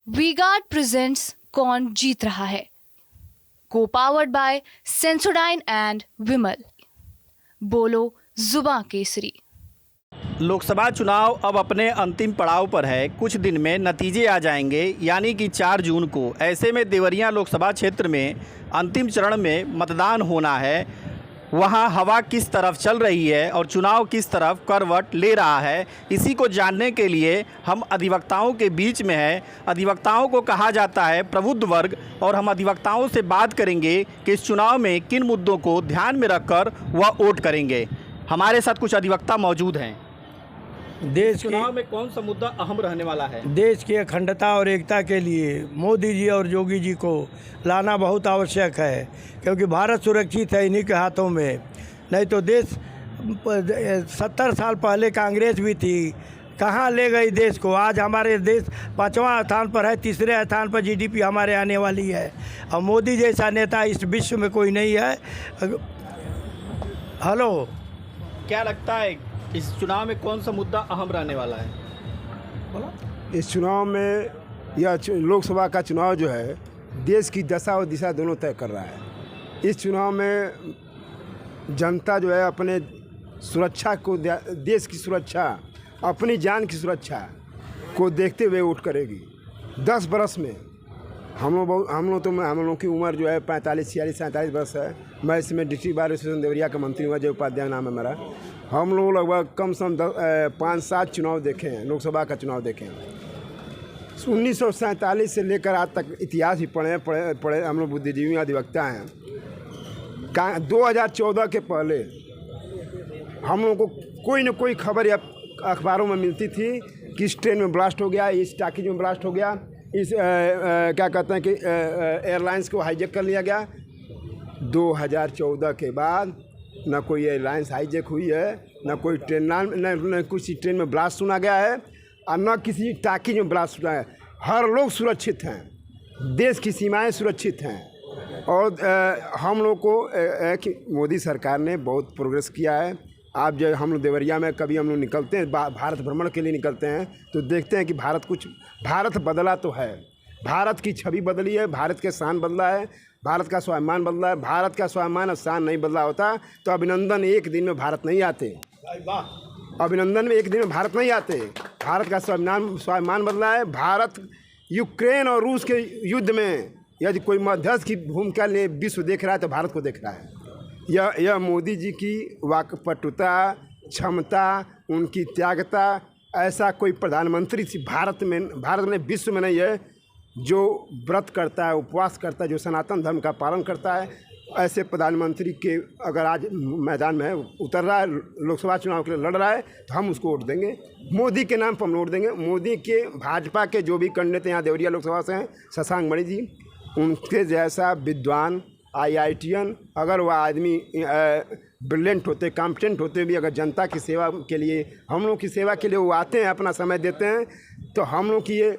V-Guard presents कौन जीत रहा है, को पावर्ड बाय सेंसोडाइन एंड विमल। बोलो जुबां केसरी। लोकसभा चुनाव अब अपने अंतिम पड़ाव पर है। कुछ दिन में नतीजे आ जाएंगे, यानी कि 4 जून को। ऐसे में देवरिया लोकसभा क्षेत्र में अंतिम चरण में मतदान होना है। वहां हवा किस तरफ चल रही है और चुनाव किस तरफ करवट ले रहा है, इसी को जानने के लिए हम अधिवक्ताओं के बीच में हैं। अधिवक्ताओं को कहा जाता है प्रबुद्ध वर्ग, और हम अधिवक्ताओं से बात करेंगे कि इस चुनाव में किन मुद्दों को ध्यान में रखकर वह वोट करेंगे। हमारे साथ कुछ अधिवक्ता मौजूद हैं। देश चुनाव में कौन सा मुद्दा अहम रहने वाला है? देश की अखंडता और एकता के लिए मोदी जी और योगी जी को लाना बहुत आवश्यक है, क्योंकि भारत सुरक्षित है इन्हीं के हाथों में। नहीं तो देश 70 साल पहले कांग्रेस भी थी, कहाँ ले गई देश को। आज हमारे देश 5वां स्थान पर है, 3रे स्थान पर जीडीपी हमारे आने वाली है। और मोदी जैसा नेता इस विश्व में कोई नहीं है। हेलो, क्या लगता है इस चुनाव में कौन सा मुद्दा अहम रहने वाला है? इस चुनाव में यह लोकसभा का चुनाव जो है देश की दशा और दिशा दोनों तय कर रहा है। इस चुनाव में जनता जो है अपने सुरक्षा को, देश की सुरक्षा, अपनी जान की सुरक्षा को देखते हुए वोट करेगी। 10 बरस में हम लोग की उम्र जो है 45, 46, 47 बरस है। मैं इसमें डिस्ट्रिक्ट बार एसोसिएशन देवरिया का मंत्री हुआ, जय उपाध्याय नाम है मेरा। हम लोग लगभग कम से कम 5-7 चुनाव देखे हैं, लोकसभा का चुनाव देखे हैं। 1947 से लेकर आज तक इतिहास भी पढ़े हम लोग बुद्धिजीवी अधिवक्ता हैं। 2014 के पहले हम लोग को कोई न कोई खबर या अखबारों में मिलती थी कि इस ट्रेन में ब्लास्ट हो गया, इस टाकीज में ब्लास्ट हो गया, इस क्या कहते हैं कि एयरलाइंस को हाईजैक कर लिया गया। 2014 के बाद न कोई एयरलाइंस हाईजैक हुई है, न कोई न किसी ट्रेन में ब्लास्ट सुना गया है, और न किसी टाकी में ब्लास्ट सुना है। हर लोग सुरक्षित हैं, देश की सीमाएं सुरक्षित हैं। और हम लोग को कि मोदी सरकार ने बहुत प्रोग्रेस किया है। आप जो हम लोग देवरिया में कभी हम लोग निकलते हैं, भारत भ्रमण के लिए निकलते हैं, तो देखते हैं कि भारत बदला तो है। भारत की छवि बदली है, भारत के शान बदला है, भारत का स्वाभिमान बदला है। भारत का स्वाभिमान और शान नहीं बदला होता तो अभिनंदन एक दिन में भारत नहीं आते। अभिनंदन में एक दिन में भारत नहीं आते। भारत का स्वाभिमान बदला है। भारत यूक्रेन और रूस के युद्ध में यदि कोई मध्यस्थ की भूमिका ले विश्व देख रहा है तो भारत को देख रहा है। यह मोदी जी की वाकपटुता, क्षमता, उनकी त्यागता, ऐसा कोई प्रधानमंत्री भारत में विश्व में नहीं है जो व्रत करता है, उपवास करता है, जो सनातन धर्म का पालन करता है। ऐसे प्रधानमंत्री के अगर आज मैदान में उतर रहा है, लोकसभा चुनाव के लिए लड़ रहा है, तो हम उसको वोट देंगे। मोदी के नाम पर हम वोट देंगे। मोदी के भाजपा के जो भी कैंडिडेट यहाँ देवरिया लोकसभा से हैं, शशांक मणि जी, उनके जैसा विद्वान IITian अगर वह आदमी ब्रिलियंट होते, कॉम्पिटेंट होते भी, अगर जनता की सेवा के लिए, हम लोग की सेवा के लिए वो आते हैं, अपना समय देते हैं, तो हम लोग की ये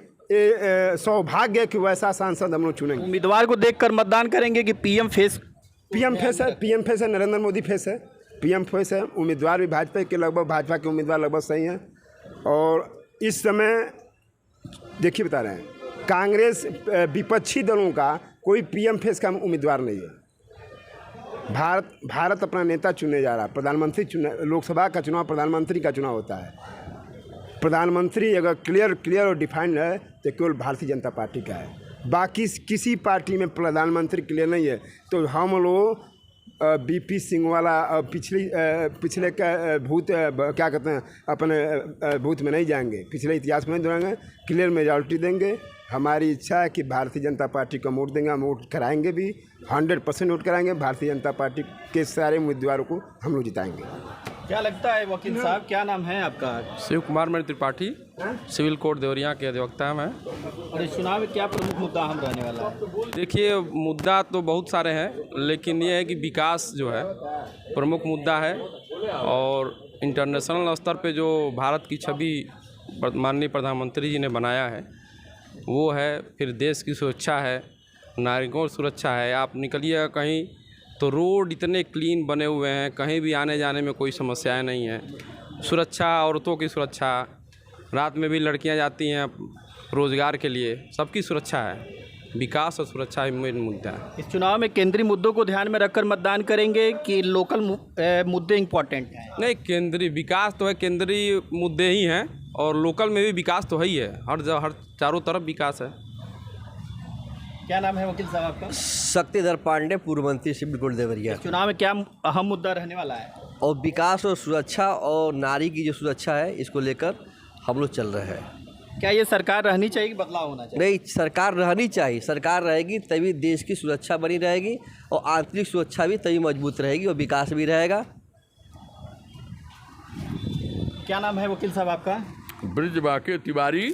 सौभाग्य है कि वैसा सांसद हम लोग चुनेंगे। उम्मीदवार को देखकर मतदान करेंगे कि पीएम फेस है, नरेंद्र मोदी फेस है, पीएम फेस है। उम्मीदवार भी भाजपा के उम्मीदवार लगभग सही हैं। और इस समय देखिए बता रहे हैं, कांग्रेस विपक्षी दलों का कोई पीएम फेस का उम्मीदवार नहीं है। भारत अपना नेता चुनने जा रहा है, प्रधानमंत्री चुनने। लोकसभा का चुनाव प्रधानमंत्री का चुनाव होता है। प्रधानमंत्री अगर क्लियर और डिफाइंड है तो केवल भारतीय जनता पार्टी का है। बाकी किसी पार्टी में प्रधानमंत्री क्लियर नहीं है। तो हम लोग BP सिंह वाला पिछले का भूत क्या कहते हैं, अपने भूत में नहीं जाएंगे, पिछले इतिहास में नहीं दौड़ेंगे। क्लियर मेजॉरिटी देंगे। हमारी इच्छा है कि भारतीय जनता पार्टी को वोट देंगे, हम वोट कराएंगे भी, 100% वोट कराएंगे। भारतीय जनता पार्टी के सारे उम्मीदवारों को हम लोग जिताएंगे। क्या लगता है वकील साहब, क्या नाम है आपका? शिव कुमार मणि त्रिपाठी, सिविल कोर्ट देवरिया के अधिवक्ता हैं। और इस चुनाव में क्या प्रमुख मुद्दा अहम रहने वाला है? देखिए, मुद्दा तो बहुत सारे हैं, लेकिन ये है कि विकास जो है प्रमुख मुद्दा है। और इंटरनेशनल स्तर पे जो भारत की छवि माननीय प्रधानमंत्री जी ने बनाया है वो है। फिर देश की सुरक्षा है, नागरिकों की सुरक्षा है। आप निकलिएगा कहीं तो रोड इतने क्लीन बने हुए हैं, कहीं भी आने जाने में कोई समस्याएं नहीं है। सुरक्षा, औरतों की सुरक्षा, रात में भी लड़कियां जाती हैं रोजगार के लिए सबकी सुरक्षा है। विकास और सुरक्षा ही मेन मुद्दा है। इस चुनाव में केंद्रीय मुद्दों को ध्यान में रखकर मतदान करेंगे कि लोकल मुद्दे इम्पोर्टेंट हैं? नहीं, केंद्रीय विकास तो है, केंद्रीय मुद्दे ही हैं और लोकल में भी विकास तो है ही है। हर चारों तरफ विकास है। क्या नाम है वकील साहब आपका? शक्तिधर पांडे, पूर्व मंत्री सिमरगुड़ देवरिया। इस चुनाव में क्या अहम मुद्दा रहने वाला है? और विकास और सुरक्षा और नारी की जो सुरक्षा है, इसको लेकर हम लोग चल रहे हैं। क्या ये सरकार रहनी चाहिए कि बदलाव होना चाहिए? नहीं, सरकार रहनी चाहिए। सरकार रहेगी तभी देश की सुरक्षा बनी रहेगी और आंतरिक सुरक्षा भी तभी मजबूत रहेगी और विकास भी रहेगा। क्या नाम है वकील साहब आपका? ब्रिज बाके तिवारी,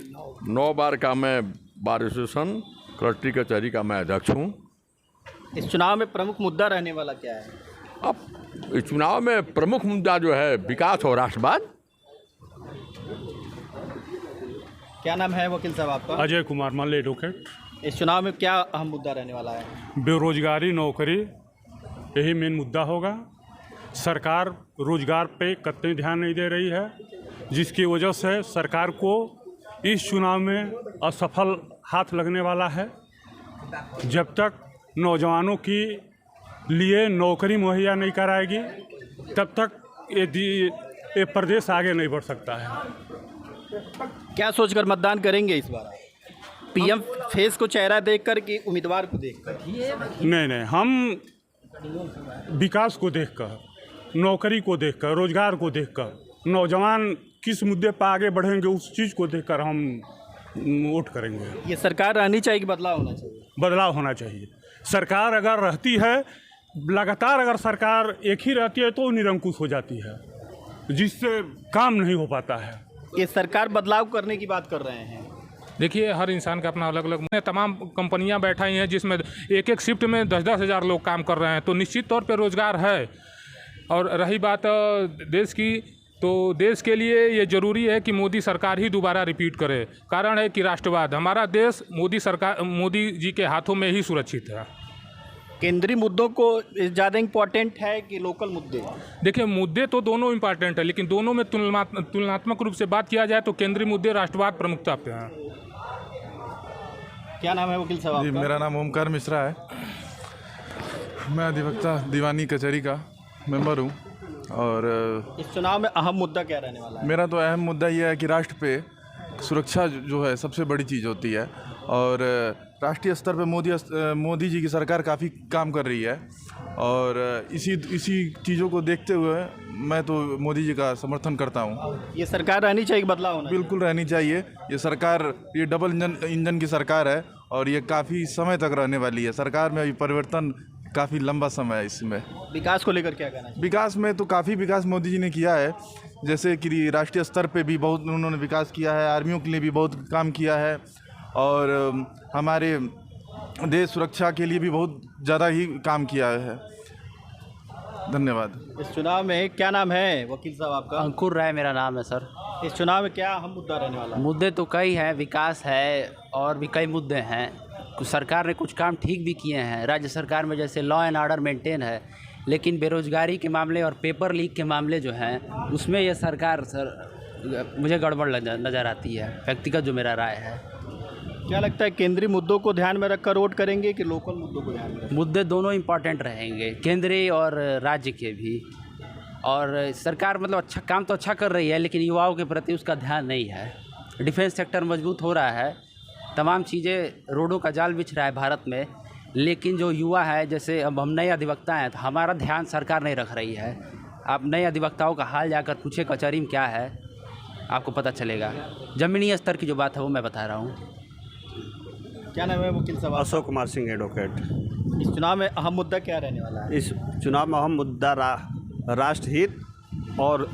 9 बार का मैं बार एसोसिएशन क्लस्टरी कचहरी का मैं अध्यक्ष हूँ। इस चुनाव में प्रमुख मुद्दा रहने वाला क्या है? अब इस चुनाव में प्रमुख मुद्दा जो है विकास और राष्ट्रवाद। क्या नाम है वकील साहब आपका? अजय कुमार मल्ल, एडवोकेट। इस चुनाव में क्या अहम मुद्दा रहने वाला है? बेरोजगारी, नौकरी, यही मेन मुद्दा होगा। सरकार रोजगार पे कतई ध्यान नहीं दे रही है, जिसकी वजह से सरकार को इस चुनाव में असफल हाथ लगने वाला है। जब तक नौजवानों की लिए नौकरी मुहैया नहीं कराएगी, तब तक ये प्रदेश आगे नहीं बढ़ सकता है। क्या सोचकर मतदान करेंगे इस बार? पीएम फेस को चेहरा देखकर कि उम्मीदवार को देखकर? नहीं, हम विकास को देखकर, नौकरी को देखकर, रोजगार को देखकर, नौजवान किस मुद्दे पर आगे बढ़ेंगे उस चीज़ को देखकर हम वोट करेंगे। ये सरकार रहनी चाहिए कि बदलाव होना चाहिए? बदलाव होना चाहिए। सरकार अगर रहती है, लगातार अगर सरकार एक ही रहती है तो निरंकुश हो जाती है, जिससे काम नहीं हो पाता है। ये सरकार बदलाव करने की बात कर रहे हैं। देखिए, हर इंसान का अपना अलग अलग, तमाम कंपनियां बैठाई हैं जिसमें एक एक शिफ्ट में 10-10 हज़ार लोग काम कर रहे हैं, तो निश्चित तौर पे रोज़गार है। और रही बात देश की, तो देश के लिए ये ज़रूरी है कि मोदी सरकार ही दोबारा रिपीट करे। कारण है कि राष्ट्रवाद, हमारा देश मोदी जी के हाथों में ही सुरक्षित है। केंद्रीय मुद्दों को ज़्यादा इम्पोर्टेंट है कि लोकल मुद्दे? देखिए, मुद्दे तो दोनों इम्पॉर्टेंट है, लेकिन दोनों में तुलनात्मक रूप से बात किया जाए तो केंद्रीय मुद्दे राष्ट्रवाद प्रमुखता पे हैं। क्या नाम है वकील साहब? जी, मेरा नाम ओमकार मिश्रा है। मैं अधिवक्ता दीवानी कचहरी का मेंबर हूँ। और इस चुनाव में अहम मुद्दा क्या रहने वाला है? मेरा तो अहम मुद्दा ये है कि राष्ट्र पे सुरक्षा जो है सबसे बड़ी चीज़ होती है। और राष्ट्रीय स्तर पे मोदी जी की सरकार काफ़ी काम कर रही है और इसी चीज़ों को देखते हुए मैं तो मोदी जी का समर्थन करता हूँ। ये सरकार रहनी चाहिए, बदलाव होना चाहिए? बिल्कुल रहनी चाहिए। ये सरकार, ये डबल इंजन की सरकार है और ये काफ़ी समय तक रहने वाली है। सरकार में अभी परिवर्तन काफ़ी लंबा समय है। इसमें विकास को लेकर क्या कहना चाहिए? विकास में तो काफ़ी विकास मोदी जी ने किया है, जैसे कि राष्ट्रीय स्तर पे भी बहुत उन्होंने विकास किया है, आर्मियों के लिए भी बहुत काम किया है और हमारे देश सुरक्षा के लिए भी बहुत ज़्यादा ही काम किया है। धन्यवाद। इस चुनाव में क्या नाम है वकील साहब आपका? अंकुर राय मेरा नाम है सर। इस चुनाव में क्या अहम मुद्दा रहने वाला है? मुद्दे तो कई हैं, विकास है और भी कई मुद्दे हैं। सरकार ने कुछ काम ठीक भी किए हैं। राज्य सरकार में जैसे लॉ एंड ऑर्डर मेंटेन है, लेकिन बेरोजगारी के मामले और पेपर लीक के मामले जो हैं, उसमें यह सरकार मुझे गड़बड़ नज़र आती है, व्यक्तिगत जो मेरा राय है। क्या लगता है केंद्रीय मुद्दों को ध्यान में रखकर वोट करेंगे कि लोकल मुद्दों को ध्यान में रखकर? मुद्दे दोनों इम्पॉर्टेंट रहेंगे, केंद्रीय और राज्य के भी। और सरकार मतलब अच्छा काम तो अच्छा कर रही है, लेकिन युवाओं के प्रति उसका ध्यान नहीं है। डिफेंस सेक्टर मजबूत हो रहा है, तमाम चीज़ें, रोडों का जाल बिछ रहा है भारत में, लेकिन जो युवा है, जैसे अब हम नए अधिवक्ता हैं तो हमारा ध्यान सरकार नहीं रख रही है। आप नए अधिवक्ताओं का हाल जाकर पूछे कचहरी में क्या है, आपको पता चलेगा। ज़मीनी स्तर की जो बात है वो मैं बता रहा हूँ। क्या नाम है वकील साहब? अशोक कुमार सिंह, एडवोकेट। इस चुनाव में अहम मुद्दा क्या रहने वाला है? इस चुनाव में अहम मुद्दा राष्ट्रहित और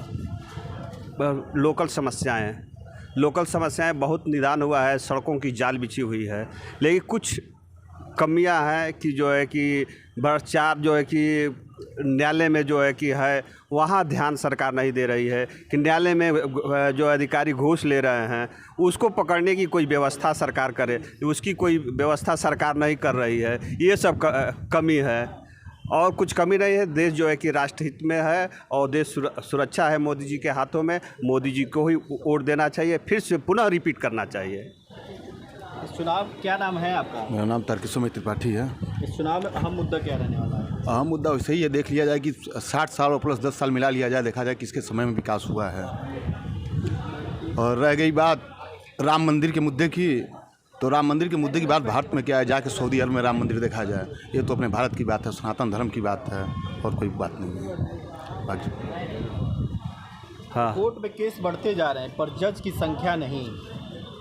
लोकल समस्याएं बहुत निदान हुआ है। सड़कों की जाल बिछी हुई है, लेकिन कुछ कमियां हैं कि जो है कि भ्रष्टाचार जो है कि न्यायालय में जो है कि है, वहाँ ध्यान सरकार नहीं दे रही है कि न्यायालय में जो अधिकारी घूस ले रहे हैं उसको पकड़ने की कोई व्यवस्था सरकार करे, उसकी कोई व्यवस्था सरकार नहीं कर रही है। ये सब कमी है और कुछ कमी नहीं है। देश जो है कि राष्ट्रहित में है और देश सुरक्षा है मोदी जी के हाथों में। मोदी जी को ही वोट देना चाहिए, फिर से पुनः रिपीट करना चाहिए। इस चुनाव क्या नाम है आपका? मेरा नाम तारकिशोर त्रिपाठी है। इस चुनाव में अहम मुद्दा क्या रहने वाला है? अहम मुद्दा वैसे ही है, देख लिया जाए कि 60 साल और प्लस 10 साल मिला लिया जाए, देखा जाए किसके समय में विकास हुआ है। और रह गई बात राम मंदिर के मुद्दे की, तो राम मंदिर के मुद्दे की बात भारत में क्या है, जाके सऊदी अरब में राम मंदिर देखा जाए। ये तो अपने भारत की बात है, सनातन धर्म की बात है, और कोई बात नहीं है बाकी। हाँ, कोर्ट में केस बढ़ते जा रहे हैं पर जज की संख्या नहीं,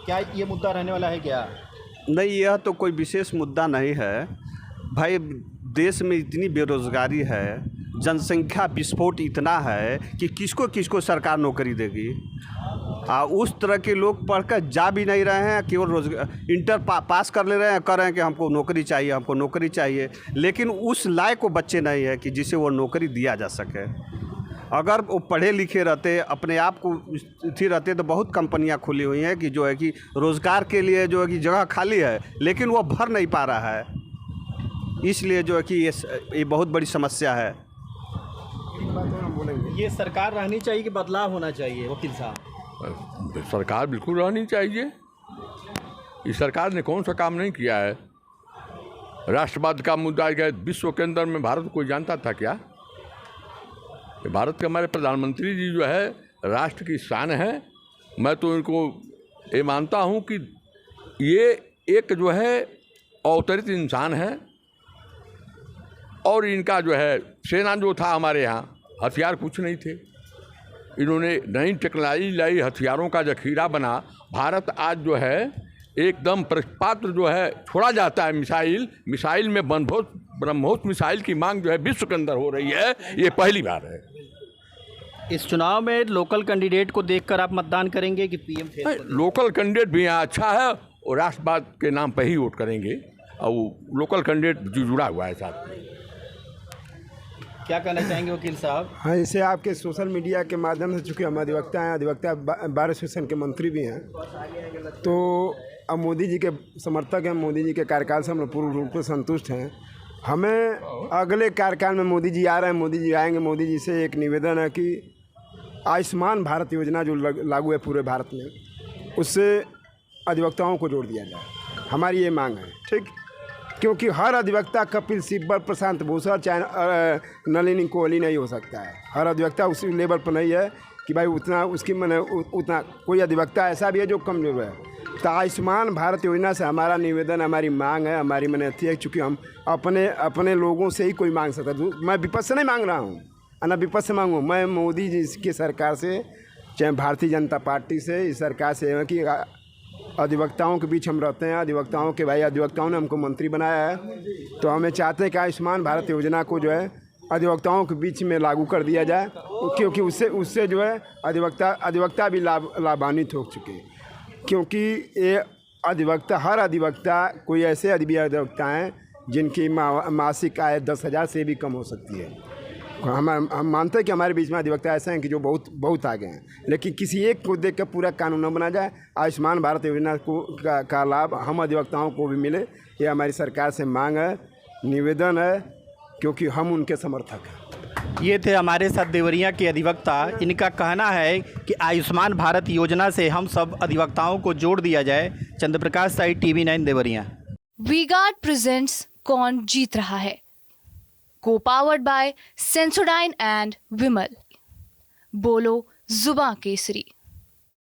क्या ये मुद्दा रहने वाला है क्या? नहीं, यह तो कोई विशेष मुद्दा नहीं है भाई। देश में इतनी बेरोजगारी है, जनसंख्या विस्फोट इतना है कि किसको किसको सरकार नौकरी देगी। उस तरह के लोग पढ़कर जा भी नहीं रहे हैं, केवल रोजगार इंटर पास कर ले रहे हैं, कर रहे हैं कि हमको नौकरी चाहिए, हमको नौकरी चाहिए, लेकिन उस लायक वो बच्चे नहीं है कि जिसे वो नौकरी दिया जा सके। अगर वो पढ़े लिखे रहते, अपने आप को स्थिर रहते, तो बहुत कंपनियां खुली हुई हैं कि जो है कि रोज़गार के लिए जो है कि जगह खाली है, लेकिन वो भर नहीं पा रहा है। इसलिए जो है कि ये बहुत बड़ी समस्या है। ये सरकार रहनी चाहिए कि बदलाव होना चाहिए वकील साहब? सरकार बिल्कुल रहनी चाहिए। इस सरकार ने कौन सा काम नहीं किया है? राष्ट्रवाद का मुद्दा है, विश्व के अंदर में भारत कोई जानता था क्या? भारत के हमारे प्रधानमंत्री जी जो है राष्ट्र की शान है। मैं तो इनको ये मानता हूँ कि ये एक जो है अवतरित इंसान है, और इनका जो है सेना जो था हमारे यहाँ, हथियार कुछ नहीं थे, इन्होंने नई टेक्नोलॉजी लाई, हथियारों का जखीरा बना। भारत आज जो है एकदम पात्र जो है छोड़ा जाता है मिसाइल में ब्रह्मोस मिसाइल की मांग जो है विश्व के अंदर हो रही है, ये पहली बार है। इस चुनाव में लोकल कैंडिडेट को देखकर आप मतदान करेंगे कि पीएम फेस? लोकल कैंडिडेट भी यहाँ अच्छा है, और राष्ट्रवाद के नाम पर ही वोट करेंगे, और वो लोकल कैंडिडेट जो जुड़ा हुआ है साथ में। क्या कहना चाहेंगे वकील साहब? हाँ, जैसे आपके सोशल मीडिया के माध्यम से, चूँकि हम अधिवक्ता हैं, अधिवक्ता बार एसोसिएशन के मंत्री भी हैं, तो अब मोदी जी के समर्थक हैं, मोदी जी के कार्यकाल से हम लोग पूर्ण रूप से संतुष्ट हैं। हमें अगले कार्यकाल में मोदी जी आ रहे हैं, मोदी जी आएंगे, मोदी जी से एक निवेदन है कि आयुष्मान भारत योजना जो लागू है पूरे भारत में, उससे अधिवक्ताओं को जोड़ दिया जाए। हमारी ये मांग है, ठीक, क्योंकि हर अधिवक्ता कपिल सिब्बल, प्रशांत भूषण, चाहे नलिनी कोहली नहीं हो सकता है। हर अधिवक्ता उसी लेवल पर नहीं है कि भाई उतना उसकी मैंने उतना कोई अधिवक्ता ऐसा भी है जो कमजोर है। तो आयुष्मान भारत योजना से हमारा निवेदन, हमारी मांग है, हमारी मैंने थी है, चूँकि हम अपने लोगों से ही कोई मांग सकता है। मैं विपक्ष से नहीं मांग रहा हूँ, ना विपक्ष से मांगूँ, मैं मोदी जी की सरकार से, चाहे भारतीय जनता पार्टी से, इस सरकार से है कि अधिवक्ताओं के बीच हम रहते हैं। अधिवक्ताओं ने हमको मंत्री बनाया है, तो हमें चाहते हैं कि आयुष्मान भारत योजना को जो है अधिवक्ताओं के बीच में लागू कर दिया जाए, क्योंकि उससे जो है अधिवक्ता भी लाभान्वित हो चुके हैं। क्योंकि ये हर अधिवक्ता, कोई ऐसे अधिवक्ता हैं जिनकी मासिक आय 10,000 से भी कम हो सकती है। हम मानते हैं कि हमारे बीच में अधिवक्ता ऐसे हैं कि जो बहुत आगे हैं, लेकिन किसी एक को देख कर पूरा कानून न बना जाए। आयुष्मान भारत योजना का लाभ हम अधिवक्ताओं को भी मिले, ये हमारी सरकार से मांग है, निवेदन है, क्योंकि हम उनके समर्थक हैं। ये थे हमारे साथ देवरिया के अधिवक्ता। इनका कहना है कि आयुष्मान भारत योजना से हम सब अधिवक्ताओं को जोड़ दिया जाए। चंद्रप्रकाश साई, TV9 देवरिया। वी-गार्ड प्रेजेंट्स कौन जीत रहा है, co-powered by Sensodyne and Vimal. बोलो जुबां केसरी।